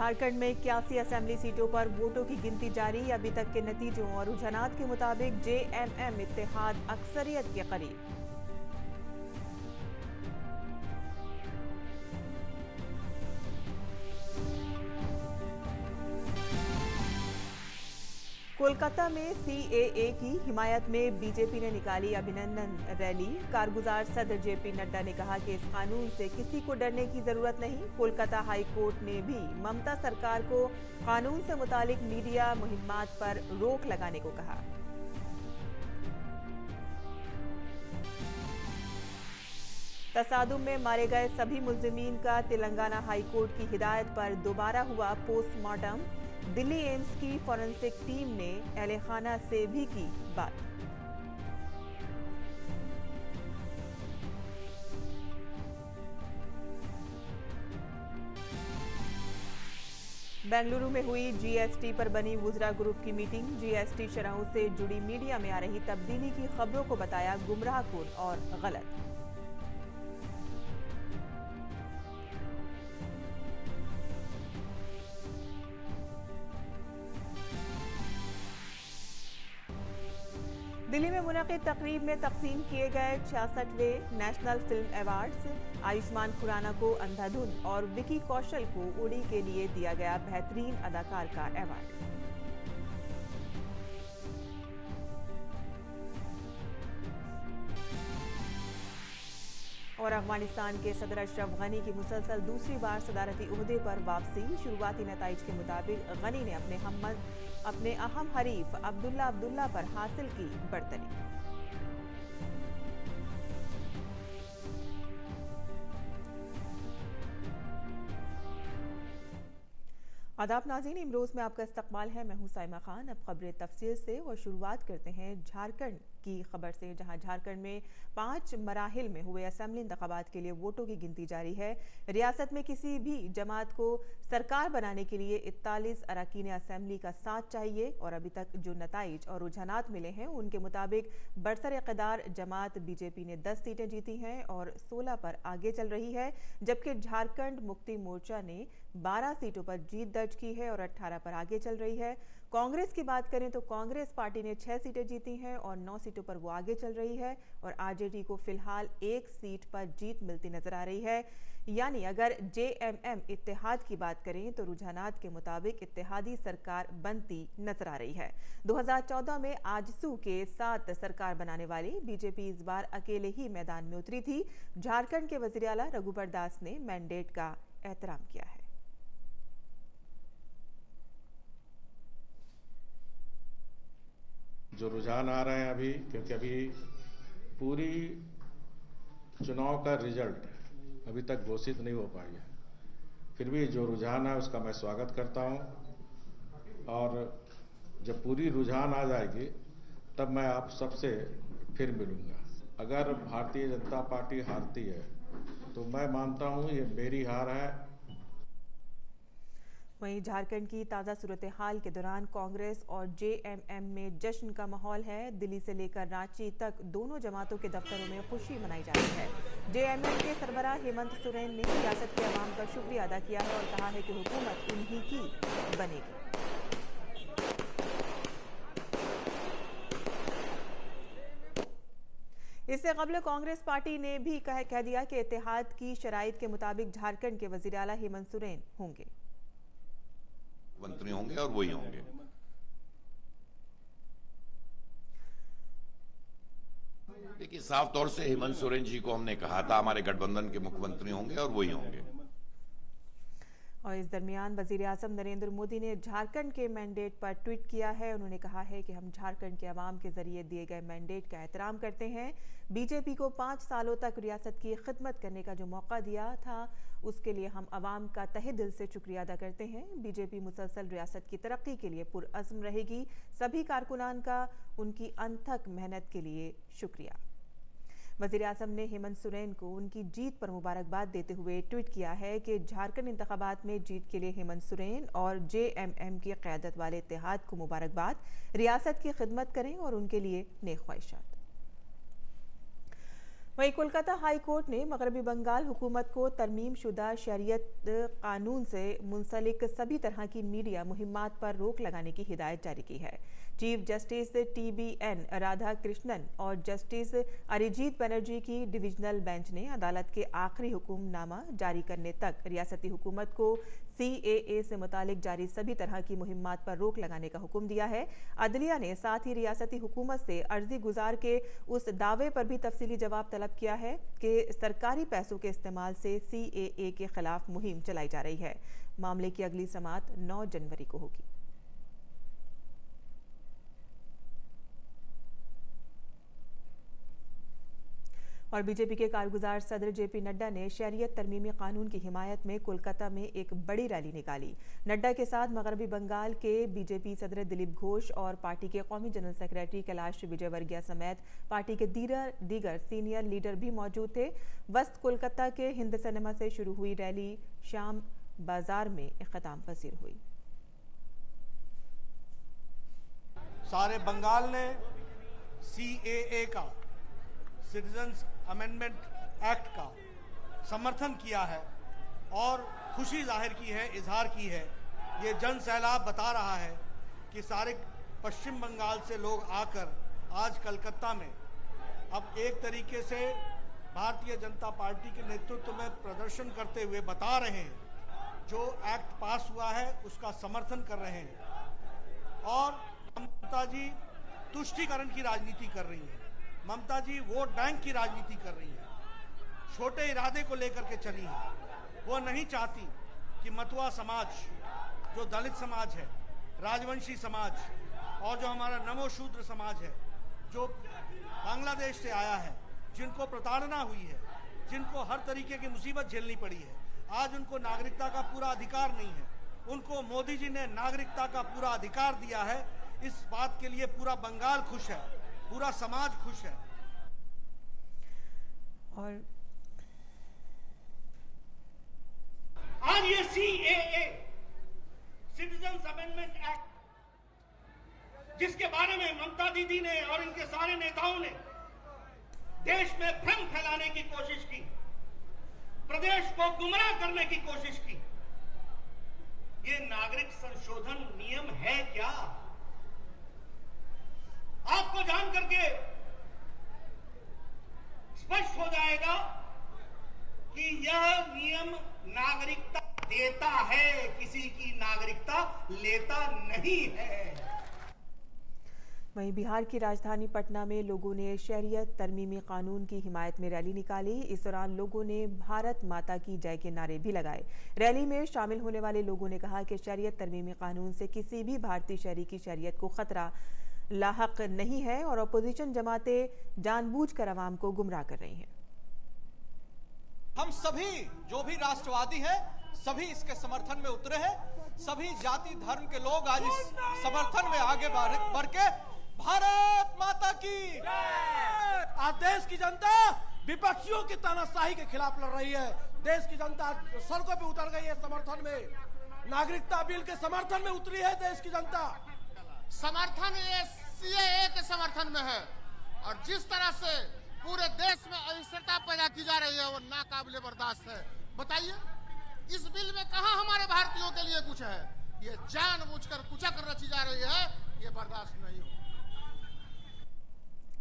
झारखंड में 81 असेंबली सीटों पर वोटों की गिनती जारी। अभी तक के नतीजों और रुझानात के मुताबिक जेएमएम इत्तेहाद अक्सरियत के करीब। कोलकाता में सीएए की हिमायत में बीजेपी ने निकाली अभिनंदन रैली। कारगुजार सदर जेपी नड्डा ने कहा कि इस कानून से किसी को डरने की जरूरत नहीं। कोलकाता हाई कोर्ट ने भी ममता सरकार को कानून से मुतालिक मीडिया मुहिम्मात पर रोक लगाने को कहा। तसादुम में मारे गए सभी मुल्जिमीन का तेलंगाना हाई कोर्ट की हिदायत पर दोबारा हुआ पोस्टमार्टम। दिल्ली एम्स की फॉरेंसिक टीम ने अहले खाना से भी की बात। बेंगलुरु में हुई जीएसटी पर बनी वुजरा ग्रुप की मीटिंग। जीएसटी शरहों से जुड़ी मीडिया में आ रही तब्दीली की खबरों को बताया गुमराहकुन और गलत। दिल्ली में मुनक़िद तकरीब में तक़सीम किए गए 66वें national film awards. Ayushmann Khurrana को अंधाधुन और विकी कौशल को उड़ी के लिए दिया गया बेहतरीन अदाकार का अवार्ड। और अफगानिस्तान के सदर अशरफ गनी की मुसलसल दूसरी बार सदारती ओहदे पर वापसी। शुरुआती नताइज के मुताबिक गनी ने अपने अहम हरीफ अब्दुल्ला पर हासिल की बढ़तरी। आदाब नाज़रीन, इमरोज़ में आपका इस्तकबाल है। मैं हूं साइमा खान। अब खबरें तफसील से और शुरुआत करते हैं झारखंड की खबर से, जहां झारखंड में 5 मराहिल में हुए असेंबली इंतखाबात के लिए वोटों की गिनती जारी है। रियासत में किसी भी जमात को सरकार बनाने के लिए 41 अरकान असेंबली का साथ चाहिए और अभी तक जो नताइज और रुझानात मिले हैं उनके मुताबिक बरसर इक़्तिदार जमात बीजेपी ने 10 सीटें जीती हैं और 16 पर आगे चल रही है, जबकि झारखंड मुक्ति मोर्चा ने 12 सीटों पर जीत दर्ज की है और 18 पर आगे चल रही है। कांग्रेस की बात करें तो कांग्रेस पार्टी ने 6 सीटें जीती हैं और 9 सीटों पर वो आगे चल रही है और आरजेडी को फिलहाल 1 सीट पर जीत मिलती नजर आ रही है। यानी अगर जेएमएम इत्तेहाद की बात करें तो रुझानात के मुताबिक इत्तेहादी सरकार बनती नजर आ रही है। 2014 में आजसू के साथ सरकार बनाने वाली बीजेपी इस बार अकेले ही मैदान में उतरी थी। झारखंड के वजीर आला रघुबर दास ने मैंडेट का एहतराम किया है। जो रुझान आ रहे हैं अभी, क्योंकि अभी पूरी चुनाव का रिजल्ट अभी तक घोषित नहीं हो पाई है, फिर भी जो रुझान है उसका मैं स्वागत करता हूं और जब पूरी रुझान आ जाएगी तब मैं आप सबसे फिर मिलूंगा। अगर भारतीय जनता पार्टी हारती है तो मैं मानता हूं ये मेरी हार है। वहीं झारखंड की ताज़ा सूरत हाल के दौरान कांग्रेस और जेएमएम में जश्न का माहौल है। दिल्ली से लेकर रांची तक दोनों जमातों के दफ्तरों में खुशी मनाई जा रही है। जेएमएम के सरबराह हेमंत सोरेन ने रियासत के अवाम का शुक्रिया अदा किया है और कहा है कि हुकूमत उन्हीं की बनेगी। इससे कबल कांग्रेस पार्टी ने भी कह दिया कि इत्तेहाद की शराइत के मुताबिक झारखंड के वजीर आला हेमंत सोरेन होंगे, मंत्री होंगे और वही होंगे। देखिए, साफ तौर से हेमंत सोरेन जी को हमने कहा था हमारे गठबंधन के मुख्यमंत्री होंगे और वही होंगे। और इस दरमियान वजीर आजम नरेंद्र मोदी ने झारखंड के मैंडेट पर ट्वीट किया है। उन्होंने कहा है कि हम झारखंड के अवाम के जरिए दिए गए मैंडेट का एहतराम करते हैं। बीजेपी को 5 सालों तक रियासत की खिदमत करने का जो मौका दिया था उसके लिए हम अवाम का तहे दिल से शुक्रिया अदा करते हैं। बीजेपी मुसलसल रियासत की तरक्की के लिए पुरअज़्म रहेगी। सभी कारकुनान का उनकी अनथक मेहनत के लिए शुक्रिया। वज़ीर आज़म ने हेमंत सोरेन को उनकी जीत पर मुबारकबाद देते हुए ट्वीट किया है कि झारखंड इंतखाबात में जीत के लिए हेमंत सोरेन और जेएमएम की क़यादत वाले इत्तेहाद को मुबारकबाद। रियासत की खिदमत करें और उनके लिए नेक ख्वाहिशात। वहीं कोलकाता हाई कोर्ट ने मगरबी बंगाल हुकूमत को तरमीमशुदा शरीयत कानून से मुंसलिक सभी तरह की मीडिया मुहिम्मात पर रोक लगाने की हिदायत जारी की है। Chief justice TBN Radha Krishnan और जस्टिस अरिजीत बनर्जी की डिविजनल बेंच ने अदालत के आखिरी हुक्मनामा जारी करने तक रियासती हुकूमत को CAA से मुतालिक जारी सभी तरह की मुहिम्मात पर रोक लगाने का हुक्म दिया है। अदलिया ने साथ ही रियासती हुकूमत से अर्जी गुजार के उस दावे पर भी तफसीली जवाब तलब किया है कि सरकारी पैसों के इस्तेमाल से CAA के खिलाफ मुहिम चलाई जा रही है। मामले की अगली समाअत 9 जनवरी को होगी। और बीजेपी के कारगुजार सदर JP नड्डा ने शरीयत तरमीमी कानून की हिमायत में कोलकाता में एक बड़ी रैली निकाली। नड्डा के साथ मगरबी बंगाल के बीजेपी सदर दिलीप घोष और पार्टी के कौमी जनरल सेक्रेटरी कैलाश विजयवर्गीय समेत पार्टी के दीगर सीनियर लीडर भी मौजूद थे। वस्त कोलकाता के हिंद सिनेमा से शुरू हुई रैली शाम बाजार में इख्तिताम पसीर हुई। सारे बंगाल ने CAA का, सिटीजन्स अमेंडमेंट एक्ट का समर्थन किया है और खुशी जाहिर की है, इजहार की है। ये जन सैलाब बता रहा है कि सारे पश्चिम बंगाल से लोग आकर आज कलकत्ता में अब एक तरीके से भारतीय जनता पार्टी के नेतृत्व में प्रदर्शन करते हुए बता रहे हैं, जो एक्ट पास हुआ है उसका समर्थन कर रहे हैं। और ममता जी तुष्टीकरण की राजनीति कर रही है, ममता जी वोट बैंक की राजनीति कर रही है, छोटे इरादे को लेकर के चली है। वो नहीं चाहती कि मतुआ समाज, जो दलित समाज है, राजवंशी समाज और जो हमारा नमो शूद्र समाज है, जो बांग्लादेश से आया है, जिनको प्रताड़ना हुई है, जिनको हर तरीके की मुसीबत झेलनी पड़ी है, आज उनको नागरिकता का पूरा अधिकार नहीं है। उनको मोदी जी ने नागरिकता का पूरा अधिकार दिया है। इस बात के लिए पूरा बंगाल खुश है, पूरा समाज खुश है। और आज ये CAA, सिटीजन्स अमेंडमेंट एक्ट, जिसके बारे में ममता दीदी ने और इनके सारे नेताओं ने देश में भ्रम फैलाने की कोशिश की, प्रदेश को गुमराह करने की कोशिश की। ये नागरिक संशोधन नियम है क्या? आपको जान करके स्पष्ट हो जाएगा कि यह नियम नागरिकता देता है, किसी की नागरिकता लेता नहीं है। वहीं बिहार की राजधानी पटना में लोगों ने शरीयत तरमीमी कानून की हिमायत में रैली निकाली। इस दौरान लोगों ने भारत माता की जय के नारे भी लगाए। रैली में शामिल होने वाले लोगों ने कहा कि शरीयत तरमीमी कानून से किसी भी भारतीय शहरी की शरीयत को खतरा लाहक नहीं है और अपोजिशन जमातें जानबूझकर अवाम को गुमराह कर रही हैं। हम सभी जो भी राष्ट्रवादी हैं, सभी इसके समर्थन में उतरे हैं। सभी जाति धर्म के लोग आज इस समर्थन में आगे बढ़ के भारत माता की आज देश की जनता विपक्षियों की तानाशाही के खिलाफ लड़ रही है। देश की जनता सड़कों पे उतर गई है समर्थन में। नागरिकता बिल के समर्थन में उतरी है देश की जनता। समर्थन ये CAA के समर्थन में है और जिस तरह से पूरे देश में अस्थिरता पैदा की जा रही है वो नाकाबिले बर्दाश्त है। बताइए, इस बिल में कहां हमारे भारतीयों के लिए कुछ है? ये जानबूझकर कुचक रची जा रही है, ये बर्दाश्त नहीं हो।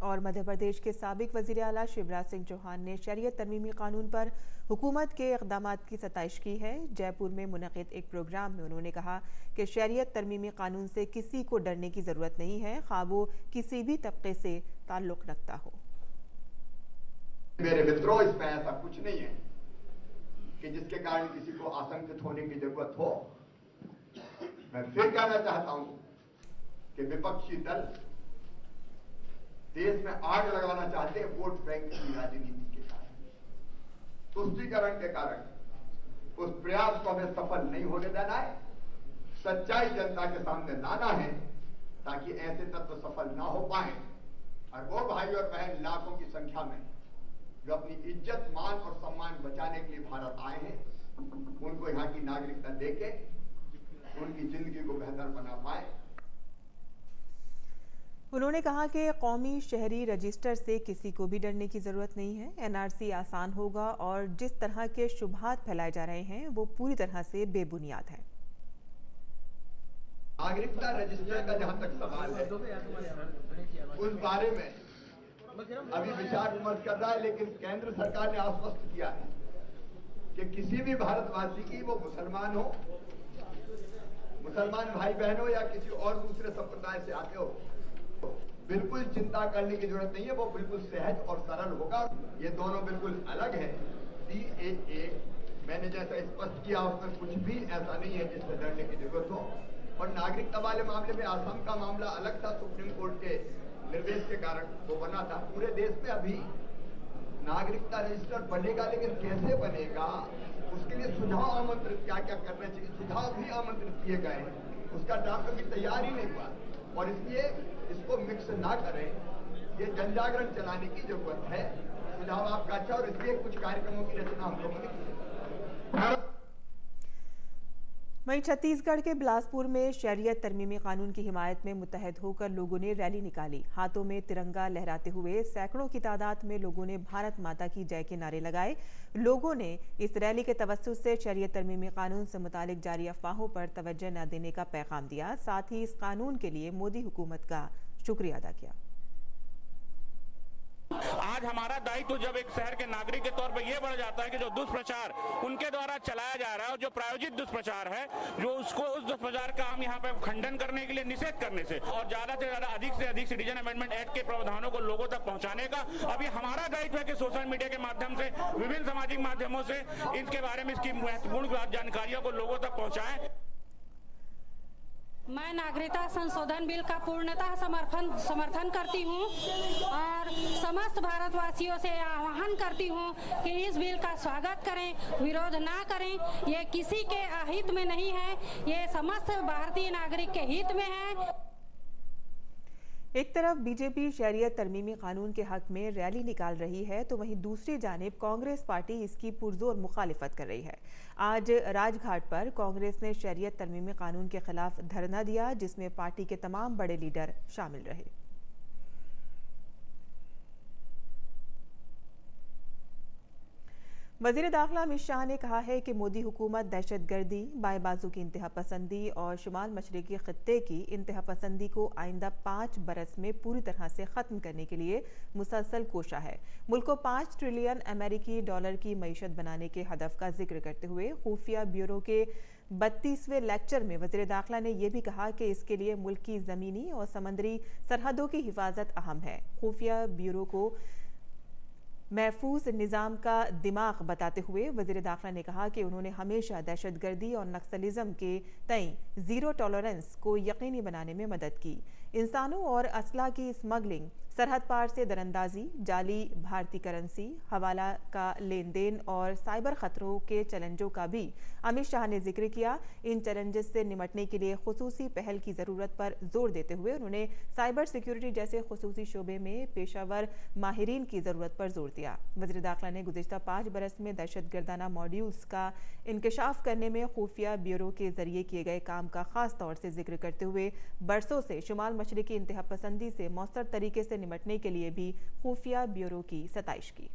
और मध्य प्रदेश के साबिक वजीर आला शिवराज सिंह चौहान ने शरीयत तरमीमी कानून पर हुकूमत के इक़दामात की सताइश की है। जयपुर में मुनक़िद एक प्रोग्राम में उन्होंने कहा कि शरीयत तरमीमी कानून से किसी को डरने की ज़रूरत नहीं है, ख़्वाह वो किसी भी तबके से ताल्लुक़ रखता हो। मेरे मित्रों, इसमें ऐसा कुछ नहीं है कि जिसके कारण किसी को आशंकित होने की जरूरत हो। मैं फिर कहना चाहता हूं कि विपक्षी दल देश में आग लगाना चाहते हैं वोट बैंक की राजनीति के कारण, तुष्टीकरण के कारण। उस प्रयास को हमें सफल नहीं होने देना है। सच्चाई जनता के सामने लाना है ताकि ऐसे तत्व सफल ना हो पाए। और वो भाई और बहन लाखों की संख्या में जो अपनी इज्जत, मान और सम्मान बचाने के लिए भारत आए हैं, उनको यहाँ की नागरिकता देके उनकी जिंदगी को बेहतर बना पाए। उन्होंने कहा कि कौमी शहरी रजिस्टर से किसी को भी डरने की जरूरत नहीं है। एनआरसी आसान होगा और जिस तरह के शुभात फैलाए जा रहे हैं वो पूरी तरह से बेबुनियाद है। नागरिकता रजिस्टर का जहां तक सवाल है, उस बारे में अभी विचार विमर्श कर रहा है, लेकिन केंद्र सरकार ने आश्वस्त किया है कि किसी भी भारतवासी की, वो मुसलमान हो, मुसलमान भाई बहन हो या किसी और दूसरे संप्रदाय से आते हो, बिल्कुल चिंता करने की जरूरत नहीं है। वो बिल्कुल सहज और सरल होगा। ये दोनों बिल्कुल अलग है। CAA मैंने जैसा स्पष्ट किया उसमें कुछ भी ऐसा नहीं है जिससे डरने की जरूरत हो। और नागरिकता वाले मामले में असम का मामला अलग था, सुप्रीम कोर्ट के निर्देश के कारण वो बना था। पूरे देश में अभी नागरिकता रजिस्टर बनेगा, लेकिन कैसे बनेगा उसके लिए सुझाव आमंत्रित, क्या क्या करना चाहिए, सुझाव भी आमंत्रित किए गए। उसका ड्राफ्ट अभी तैयार ही नहीं हुआ और इसलिए इसको मिक्स ना करें। ये जनजागरण चलाने की जरूरत है। सुझाव आपका अच्छा, और इसलिए कुछ कार्यक्रमों की रचना हम लोगों ने की। वहीं छत्तीसगढ़ के बिलासपुर में शरीयत तरमीमी कानून की हिमायत में मुत्तहद होकर लोगों ने रैली निकाली। हाथों में तिरंगा लहराते हुए सैकड़ों की तादाद में लोगों ने भारत माता की जय के नारे लगाए। लोगों ने इस रैली के तवज्जुह से शरीयत तरमीमी कानून से मुतालिक जारी अफवाहों पर तवज्जो न देने का पैगाम दिया। साथ ही इस कानून के लिए मोदी हुकूमत का शुक्रिया अदा किया। आज हमारा दायित्व जब एक शहर के नागरिक के तौर पर यह बढ़ जाता है कि जो दुष्प्रचार उनके द्वारा चलाया जा रहा है और जो प्रायोजित दुष्प्रचार है, जो उसको उस दुष्प्रचार का हम यहाँ पे खंडन करने के लिए, निषेध करने से और ज्यादा से ज्यादा अधिक से अधिक सिटीजन अमेंडमेंट एक्ट के प्रावधानों को लोगों तक पहुंचाने का अभी हमारा दायित्व है कि सोशल मीडिया के माध्यम से, विभिन्न सामाजिक माध्यमों से इसके बारे में, इसकी महत्वपूर्ण जानकारियों को लोगों तक पहुंचाएं। मैं नागरिकता संशोधन बिल का पूर्णतः समर्थन करती हूं और समस्त भारतवासियों से आह्वान करती हूं कि इस बिल का स्वागत करें, विरोध ना करें। ये किसी के अहित में नहीं है, ये समस्त भारतीय नागरिक के हित में है। एक तरफ बीजेपी शरीयत तरमीमी कानून के हक में रैली निकाल रही है तो वहीं दूसरी जानिब कांग्रेस पार्टी इसकी पुरजोर मुखालिफत कर रही है। आज राजघाट पर कांग्रेस ने शरीयत तरमीमी कानून के खिलाफ धरना दिया, जिसमें पार्टी के तमाम बड़े लीडर शामिल रहे। वज़ीर दाखिला अमित शाह ने कहा है कि मोदी हुकूमत दहशतगर्दी, बाएं बाजू की इंतहा पसंदी और शुमाल मशरिकी खित्ते की इंतहा पसंदी को आइंदा 5 बरस में पूरी तरह से ख़त्म करने के लिए मुसलसल कोशा है। मुल्क को 5 ट्रिलियन अमेरिकी डॉलर की मईशत बनाने के हदफ का जिक्र करते हुए खुफिया ब्यूरो के 32वें लेक्चर में वज़ीर दाखिला ने यह भी कहा कि इसके लिए मुल्क की ज़मीनी और समंदरी सरहदों की हिफाजत अहम है। खुफिया ब्यूरो को महफूज निज़ाम का दिमाग बताते हुए वज़ीर दाखिला ने कहा कि उन्होंने हमेशा दहशतगर्दी और नक्सलिज़म के तय ज़ीरो टॉलरेंस को यकीनी बनाने में मदद की। इंसानों और असला की स्मगलिंग, सरहद पार से दरअंदाजी, जाली भारतीय करेंसी, हवाला का लेन देन और साइबर खतरों के चैलेंजों का भी अमित शाह ने जिक्र किया। इन चैलेंजेस से निपटने के लिए खुसूसी पहल की ज़रूरत पर जोर देते हुए उन्होंने साइबर सिक्योरिटी जैसे खुसूसी शोबे में पेशावर माहिरीन की ज़रूरत पर जोर दिया। वज़ीर दाखिला ने गुज़िश्ता 5 बरस में दहशतगर्दाना मॉड्यूल्स का इंकशाफ करने में खुफिया ब्यूरो के जरिए किए गए काम का खास तौर से जिक्र करते हुए बरसों से शुमाल मशरिकी इंतहा पसंदी से मौसर तरीके से निपटने के लिए भी खुफिया ब्यूरो की सताइश की।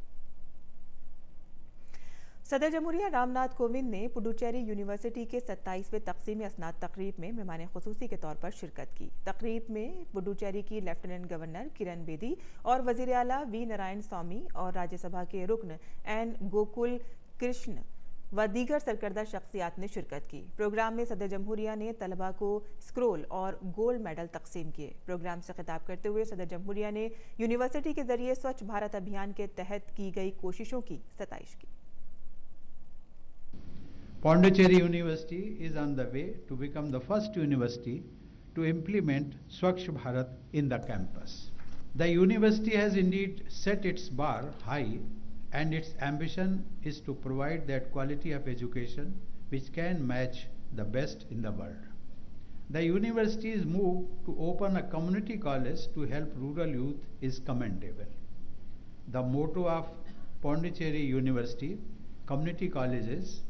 सदर जमहूरिया रामनाथ कोविंद ने पुडुचेरी यूनिवर्सिटी के 27वें तक़सीमी असनाद तकरीब में मेहमान खुसूसी के तौर पर शिरकत की। तकरीब में पुडुचेरी की लेफ्टिनेंट गवर्नर किरण बेदी और वज़ीर आला वी नारायण स्वामी और राज्यसभा के रुकन एन गोकुल कृष्ण व दीगर सरकर्दा शख्सियात ने शिरकत की। प्रोग्राम में सदर जमहूरिया ने तलबा को स्क्रोल और गोल्ड मेडल तकसीम किए। प्रोग्राम से खिताब करते हुए सदर जमहूरिया ने यूनिवर्सिटी के जरिए स्वच्छ भारत अभियान के तहत की गई कोशिशों की सताइश की। Pondicherry University is on the way to become the first university to implement Swachh Bharat in the campus. The university has indeed set its bar high, and its ambition is to provide that quality of education which can match the best in the world. The university's move to open a community college to help rural youth is commendable. The motto of Pondicherry University, Community Colleges,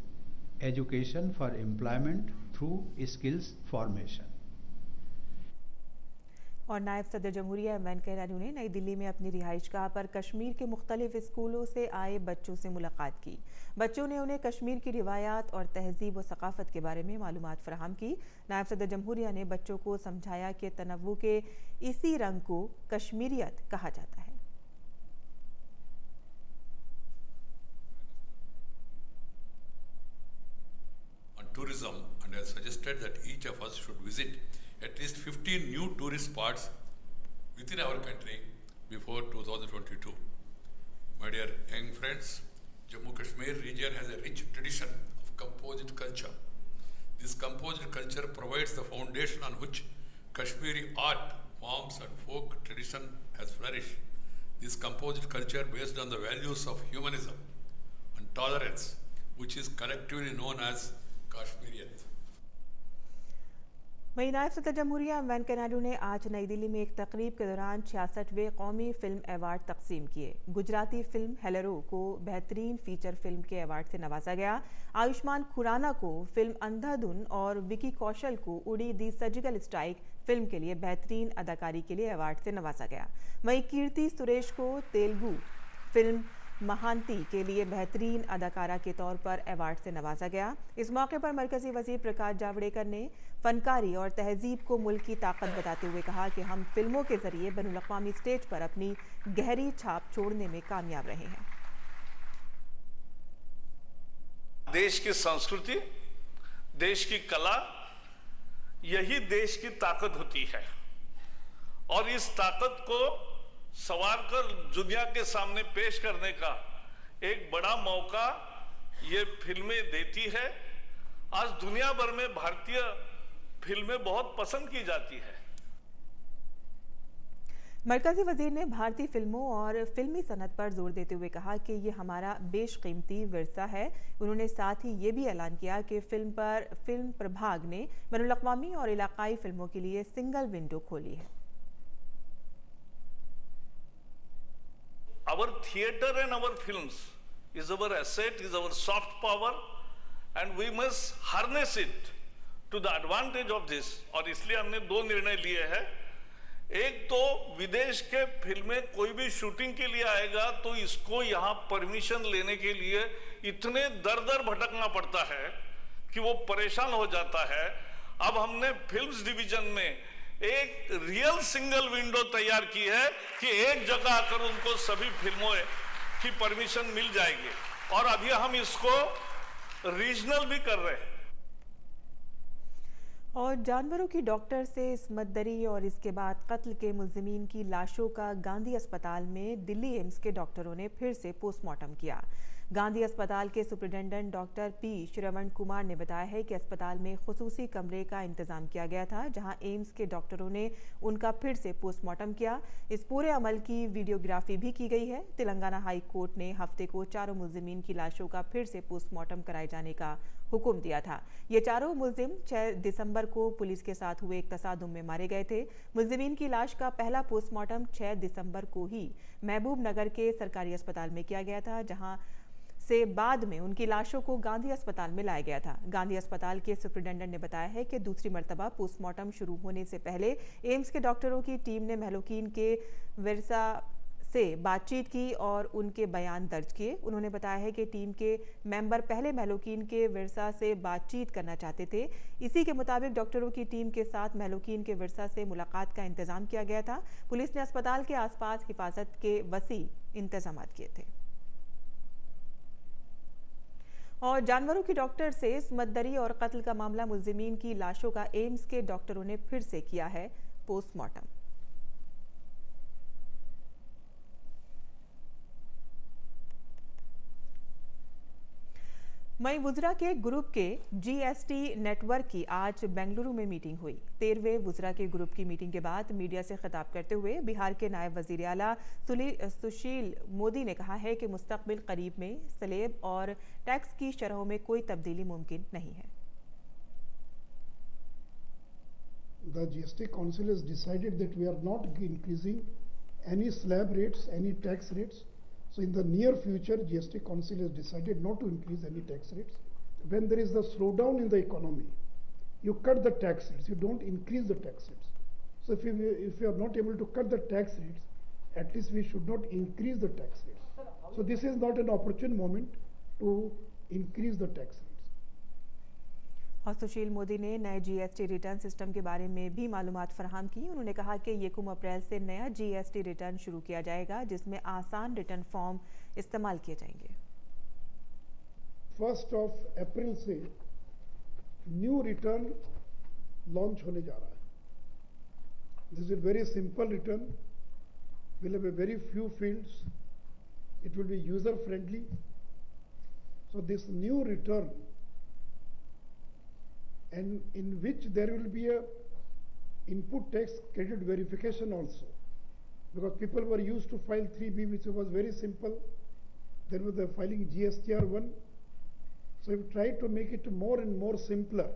Education for Employment through Skills Formation. और नायब सदर जमहूरिया वेंकैया नायडू ने नई दिल्ली में अपनी रिहाइशगाह पर कश्मीर के मुख्तलिफ स्कूलों से आए बच्चों से मुलाकात की। बच्चों ने उन्हें कश्मीर की रिवायात और तहजीब व सकाफत के बारे में मालूमात फराहम की। नायब सदर जमहूरिया ने बच्चों को समझाया कि तनव्वु के इसी रंग को कश्मीरियत कहा जाता है। Tourism, and has suggested that each of us should visit at least 15 new tourist spots within our country before 2022. My dear young friends, Jammu Kashmir region has a rich tradition of composite culture. This composite culture provides the foundation on which Kashmiri art, forms and folk tradition has flourished. This composite culture based on the values of humanism and tolerance, which is collectively known as कश्मीरियत। वहीं नायब सदर जमहूरिया वेंकैया नायडू ने आज नई दिल्ली में एक तकरीब के दौरान 66वें कौमी फिल्म अवार्ड तकसीम किए। गुजराती फिल्म हेलेरो को बेहतरीन फीचर फिल्म के अवार्ड से नवाजा गया। आयुष्मान खुराना को फिल्म अंधाधुन और विकी कौशल को उड़ी दी सर्जिकल स्ट्राइक फिल्म के लिए बेहतरीन अदाकारी के लिए अवार्ड से नवाजा गया। वहीं कीर्ति सुरेश को तेलुगु फिल्म महांती के लिए बेहतरीन अदाकारा के तौर पर अवार्ड से नवाजा गया। इस मौके पर मरकजी वजीर प्रकाश जावड़ेकर ने फनकारी और तहजीब को मुल्क की ताकत बताते हुए कहा कि हम फिल्मों के जरिए बैनुल-अक़वामी स्टेज पर अपनी गहरी छाप छोड़ने में कामयाब रहे हैं। देश की संस्कृति, देश की कला, यही देश की ताकत होती है और इस ताकत को सवार कर दुनिया के सामने पेश करने का एक बड़ा मौका ये फिल्में देती है। आज दुनिया भर में भारतीय फिल्में बहुत पसंद की जाती है। मरकजी वजीर ने भारतीय फिल्मों और फिल्मी सनत पर जोर देते हुए कहा कि ये हमारा बेशकीमती विरसा है। उन्होंने साथ ही ये भी ऐलान किया कि फिल्म प्रभाग ने बैनुल-अक़वामी और इलाकाई फिल्मों के लिए सिंगल विंडो खोली है। Our theater and our films is our asset, is our soft power, and we must harness it to the advantage of this. और इसलिए हमने दो निर्णय लिए हैं। एक तो विदेश के फिल्में कोई भी शूटिंग के लिए आएगा तो इसको यहाँ परमिशन लेने के लिए इतने दर भटकना पड़ता है कि वो परेशान हो जाता है। अब हमने फिल्म्स डिवीजन में एक रियल सिंगल विंडो तैयार की है कि एक जगह आकर उनको सभी फिल्मों की परमिशन मिल जाएगी और अभी हम इसको रीजनल भी कर रहे हैं। और जानवरों की डॉक्टर से इस्मत दरी और इसके बाद कत्ल के मुल्जिमीन की लाशों का गांधी अस्पताल में दिल्ली एम्स के डॉक्टरों ने फिर से पोस्टमार्टम किया। गांधी अस्पताल के superintendent doctor P Shravan Kumar ने बताया है कि अस्पताल में खुसूसी कमरे का इंतजाम किया गया था, जहां एम्स के डॉक्टरों ने उनका फिर से पोस्टमार्टम किया। इस पूरे अमल की वीडियोग्राफी भी की गई है। तेलंगाना हाई कोर्ट ने हफ्ते को चारों मुल्जिमीन की लाशों का फिर से पोस्टमार्टम कराए जाने का हुक्म दिया था। ये चारों मुल्जिम 6 दिसंबर को पुलिस के साथ हुए एक तसादुम में मारे गए थे। मुल्जिमीन की लाश का पहला पोस्टमार्टम 6 दिसंबर को ही महबूब नगर के सरकारी अस्पताल में किया गया था, जहां से बाद में उनकी लाशों को गांधी अस्पताल में लाया गया था। गांधी अस्पताल के सुपरिटेंडेंट ने बताया है कि दूसरी मर्तबा पोस्टमार्टम शुरू होने से पहले एम्स के डॉक्टरों की टीम ने महलूकीन के विरसा से बातचीत की और उनके बयान दर्ज किए। उन्होंने बताया है कि टीम के मेंबर पहले महलूकीन के विरसा से बातचीत करना चाहते थे। इसी के मुताबिक डॉक्टरों की टीम के साथ महलूकीन के विरसा से मुलाकात का इंतजाम किया गया था। पुलिस ने अस्पताल के आसपास हिफाजत के वसी इंतजाम किए थे। और जानवरों की डॉक्टर से इस्मत दरी और कत्ल का मामला, मुल्जिमीन की लाशों का एम्स के डॉक्टरों ने फिर से किया है पोस्टमार्टम। वहीं वुज़रा के ग्रुप के जीएसटी नेटवर्क की आज बेंगलुरु में मीटिंग हुई। 13वें वुज़रा के ग्रुप की मीटिंग के बाद मीडिया से खिताब करते हुए बिहार के नायब वज़ीर आला सुशील मोदी ने कहा है कि मुस्तक़बिल करीब में स्लैब और टैक्स की शरहों में कोई तब्दीली मुमकिन नहीं है। The GST Council has decided that we are not increasing any slab rates, any tax rates. So in the near future, GST Council has decided not to increase any tax rates. When there is a slowdown in the economy, you cut the tax rates, you don't increase the tax rates. So if we are not able to cut the tax rates, at least we should not increase the tax rates. So this is not an opportune moment to increase the tax rates. और सुशील मोदी ने नए GST return system के बारे में भी मालूमात फराहम की। उन्होंने कहा कि यकम अप्रैल से नया जीएसटी रिटर्न शुरू किया जाएगा, जिसमें आसान रिटर्न फॉर्म इस्तेमाल किए जाएंगे। 1 अप्रैल से न्यू रिटर्न लॉन्च होने जा रहा है। This is very simple return, will have a very few fields, it will be user friendly. So this new return, and in which there will be a input tax credit verification also, because people were used to file 3B, which was very simple. Then with the filing GSTR1, so we try to make it more and more simpler.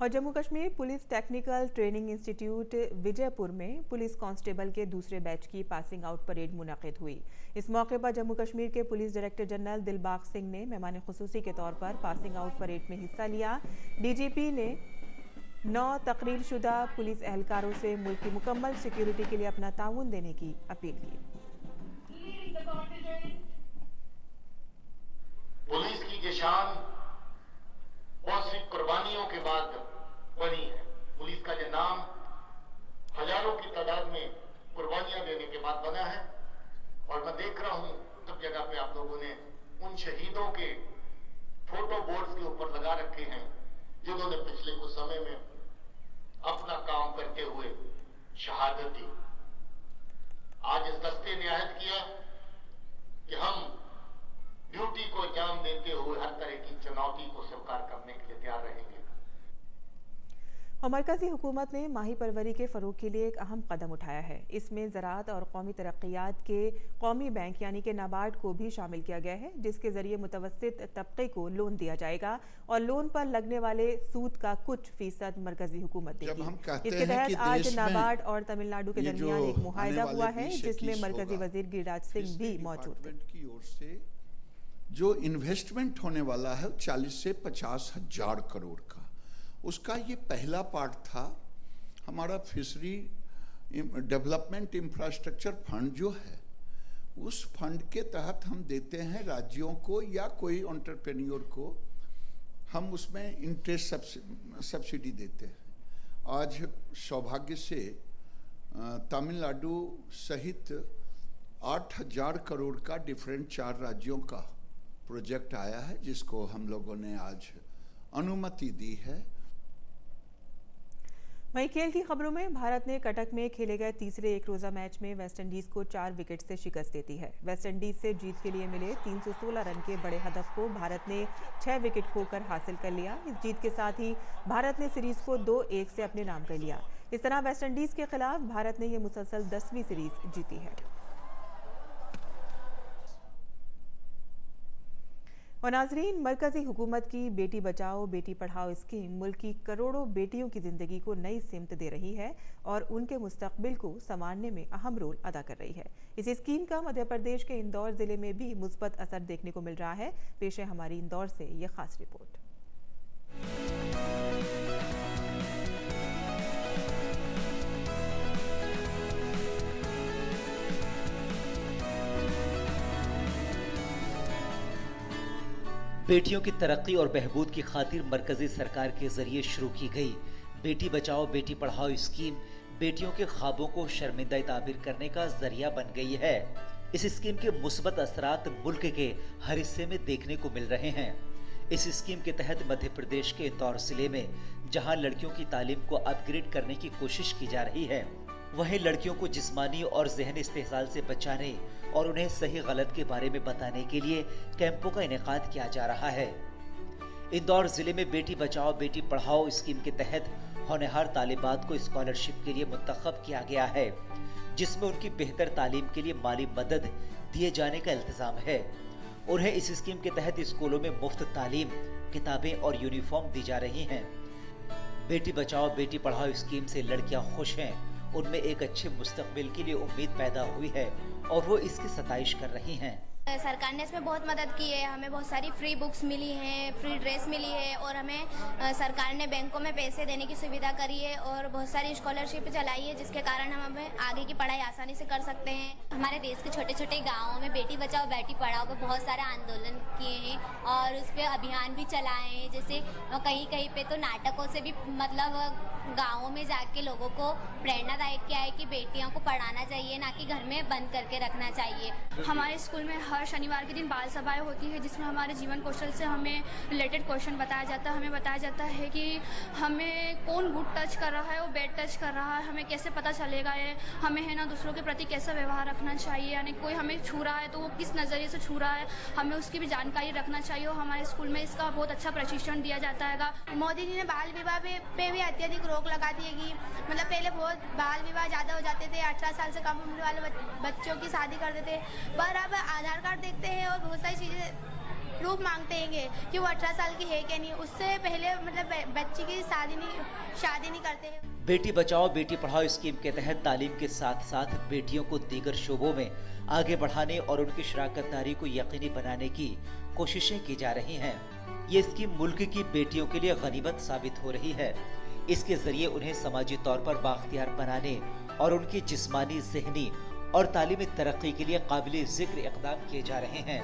और Jammu Kashmir police technical training institute Vijaypur में police constable के दूसरे batch की passing out parade मुनाकिद हुई। इस मौके पर जम्मू कश्मीर के police director general Dilbag Singh ने मेहमान खुसूसी के तौर पर पासिंग आउट परेड में हिस्सा लिया। डीजीपी ने 9 तकरीरशुदा पुलिस एहलकारों से मुल्क की मुकम्मल सिक्योरिटी के लिए अपना ताउन देने की अपील की। पुलिस की ये शान बहुत सी कुर्बानियों के बाद बनी है। पुलिस का ये नाम हजारों की तादाद में कुर्बानियां देने के बाद बना है, और मैं देख रहा हूं सब जगह पे आप लोगों ने उन शहीदों के फोटो बोर्ड्स के ऊपर लगा रखे हैं जिन्होंने पिछले कुछ समय में अपना काम करते हुए शहादत दी। आज इस दस्ते ने अहद किया कि हम ड्यूटी को अंजाम देते हुए हर तरह की चुनौती को स्वीकार करने के लिए तैयार रहेंगे। और मरकजी हुकूमत ने माही परवरी के फ़रोग के लिए एक अहम कदम उठाया है। इसमें ज़राअत और कौमी तरक्कियात के कौमी बैंक यानी कि नाबार्ड को भी शामिल किया गया है, जिसके ज़रिए मुतवस्सित तबके को लोन दिया जाएगा और लोन पर लगने वाले सूद का कुछ फीसद मरकजी हुकूमत देगी। इसके तहत आज नाबार्ड और तमिलनाडु के दरमियान एक मुआहदा हुआ है, जिसमें मरकजी वजीर गिरिराज सिंह भी मौजूद थे। जो इन्वेस्टमेंट होने वाला है 40 से 50 हजार करोड़ का, उसका ये पहला पार्ट था। हमारा फिशरी डेवलपमेंट इंफ्रास्ट्रक्चर फंड जो है, उस फंड के तहत हम देते हैं राज्यों को या कोई एंटरप्रेन्योर को, हम उसमें इंटरेस्ट सब्सिडी देते हैं। आज सौभाग्य से तमिलनाडु सहित 8000 करोड़ का डिफरेंट 4 राज्यों का प्रोजेक्ट आया है, जिसको हम लोगों ने आज अनुमति दी है। वहीं खेल की खबरों में भारत ने कटक में खेले गए तीसरे एक रोजा मैच में वेस्टइंडीज को 4 विकेट से शिकस्त देती है। वेस्टइंडीज से जीत के लिए मिले 316 रन के बड़े हदफ को भारत ने 6 विकेट खोकर हासिल कर लिया। इस जीत के साथ ही भारत ने सीरीज को 2-1 से अपने नाम कर लिया। इस तरह वेस्टइंडीज के खिलाफ भारत ने यह मुसलसल 10वीं सीरीज जीती है। और नाजरीन, मरकजी हुकूमत की बेटी बचाओ बेटी पढ़ाओ स्कीम मुल्क की करोड़ों बेटियों की जिंदगी को नई सिमत दे रही है और उनके मुस्तकबिल को संवारने में अहम रोल अदा कर रही है। इस स्कीम का मध्य प्रदेश के इंदौर जिले में भी मुस्बत असर देखने को मिल रहा है। पेश है हमारी इंदौर से यह खास रिपोर्ट। बेटियों की तरक्की और बहबूद की खातिर मरकजी सरकार के जरिए शुरू की गई बेटी बचाओ बेटी पढ़ाओ स्कीम बेटियों के ख्वाबों को शर्मिंदा ताबीर करने का जरिया बन गई है। इस स्कीम के मुस्बत असरात मुल्क के हर हिस्से में देखने को मिल रहे हैं। इस स्कीम के तहत मध्य प्रदेश के इंदौर जिले में जहां लड़कियों की तालीम को अपग्रेड करने की कोशिश की जा रही है, वहीं लड़कियों को जिस्मानी और ज़हनी इस्तेहसाल से बचाने और उन्हें सही गलत के बारे में बताने के लिए कैंपों का इनेकाद किया जा रहा है। इंदौर जिले में बेटी बचाओ बेटी पढ़ाओ स्कीम के तहत होनहार तालिबात को स्कॉलरशिप के लिए मुंतखब किया गया है, जिसमें उनकी बेहतर तालीम के लिए माली मदद दिए जाने का इल्तिजाम है। उन्हें इस स्कीम के तहत स्कूलों में मुफ्त तालीम, किताबें और यूनिफॉर्म दी जा रही हैं। बेटी बचाओ बेटी पढ़ाओ स्कीम से लड़कियां खुश हैं, उनमें एक अच्छे मुस्तकबिल के लिए उम्मीद पैदा हुई है और वो इसकी सताइश कर रही हैं। सरकार ने इसमें बहुत मदद की है, हमें बहुत सारी फ्री बुक्स मिली हैं, फ्री ड्रेस मिली है और हमें सरकार ने बैंकों में पैसे देने की सुविधा करी है और बहुत सारी स्कॉलरशिप चलाई है, जिसके कारण हम हमें आगे की पढ़ाई आसानी से कर सकते हैं। हमारे देश के छोटे छोटे गाँवों में बेटी बचाओ बेटी पढ़ाओ पर बहुत सारे आंदोलन किए हैं और उस पर अभियान भी चलाए हैं। जैसे कहीं कहीं पे तो नाटकों से भी मतलब गाँवों में जाके लोगों को प्रेरणादायक किया है कि बेटियों को पढ़ाना चाहिए, ना कि घर में बंद करके रखना चाहिए। हमारे स्कूल में हर शनिवार के दिन बाल सभाएं होती है, जिसमें हमारे जीवन कौशल से हमें रिलेटेड क्वेश्चन बताया जाता है। हमें बताया जाता है कि हमें कौन गुड टच कर रहा है और बैड टच कर रहा है, हमें कैसे पता चलेगा है, हमें है ना दूसरों के प्रति कैसा व्यवहार रखना चाहिए, यानी कोई हमें छू रहा है तो वो किस नज़रिए से छू रहा है, हमें उसकी भी जानकारी रखना चाहिए और हमारे स्कूल में इसका बहुत अच्छा प्रशिक्षण दिया जाता है। मोदी जी ने बाल विवाह पे भी अत्यधिक रोक लगा दी है कि मतलब पहले बहुत बाल विवाह ज़्यादा हो जाते थे, 18 साल से कम उम्र वाले बच्चों की शादी कर देते, पर अब आधार कार्ड देखते हैं और बहुत सारी चीज़ें प्रूफ मांगते हैं कि वो 18 साल की है क्या नहीं, उससे पहले मतलब बच्ची की शादी नहीं करते हैं। बेटी बचाओ बेटी पढ़ाओ स्कीम के तहत तालीम के साथ साथ बेटियों को दीगर शोबों में आगे बढ़ाने और उनकी शराकतदारी को यकीनी बनाने की कोशिशें की जा रही हैं। ये स्कीम मुल्क की बेटियों के लिए गनीमत साबित हो रही है। इसके जरिए उन्हें समाजी तौर पर बाख्तियार बनाने और उनकी जिस्मानी, ज़हनी और तालीमी तरक्की के लिए काबिल जिक्र इक़दाम किए जा रहे हैं।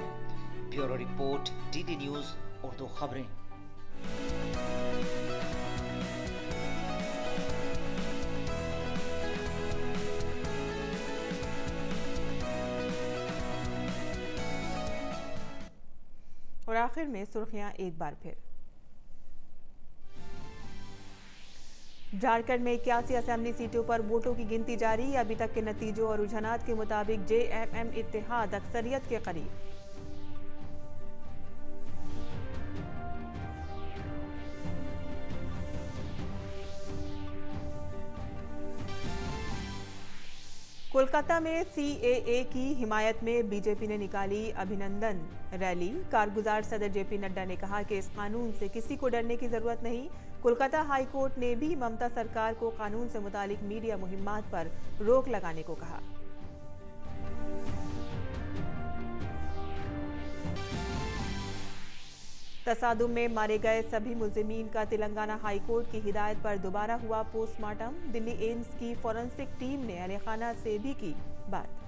Bureau report, DD news Urdu खबरें। और आखिर में सुर्खियां एक बार फिर। झारखंड में 81 असेंबली सीटों पर वोटों की गिनती जारी। अभी तक के नतीजों और रुझानात के मुताबिक JMM इत्तेहाद अक्सरियत के करीब। कोलकाता में CAA की हिमायत में बीजेपी ने निकाली अभिनंदन रैली। कारगुजार सदर JP नड्डा ने कहा कि इस कानून से किसी को डरने की जरूरत नहीं। कोलकाता हाई कोर्ट ने भी ममता सरकार को कानून से मुतालिक मीडिया मुहिम्मात पर रोक लगाने को कहा। तसादुम में मारे गए सभी मुल्जिमीन का तेलंगाना हाई कोर्ट की हिदायत पर दोबारा हुआ पोस्टमार्टम। दिल्ली एम्स की फॉरेंसिक टीम ने अली खाना से भी की बात।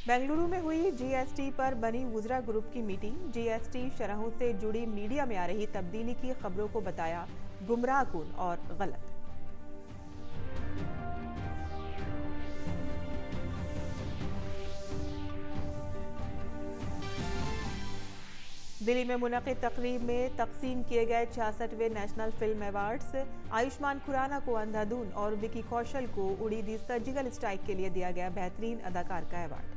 बेंगलुरु में हुई GST पर बनी वुजरा ग्रुप की मीटिंग। GST शरहों से जुड़ी मीडिया में आ रही तब्दीली की खबरों को बताया गुमराहकुन और गलत। दिल्ली में मुनक़िद तकरीब में तक़सीम किए गए 66वें national film awards. Ayushmann Khurrana को अंधाधुन और विकी कौशल को उड़ी दी सर्जिकल स्ट्राइक के लिए दिया गया बेहतरीन अदाकार का अवार्ड।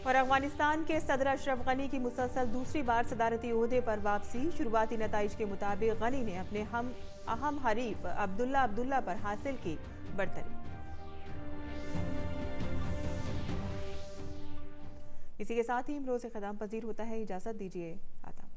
और अफगानिस्तान के सदर अशरफ गनी की मुसलसल दूसरी बार सदारती ओहदे पर वापसी। शुरुआती नताइज के मुताबिक गनी ने अपने अहम हरीफ अब्दुल्ला पर हासिल की बढ़तरी। इसी के साथ ही इमरोज़ ख़त्म पजीर होता है। इजाज़त दीजिए। आदाब।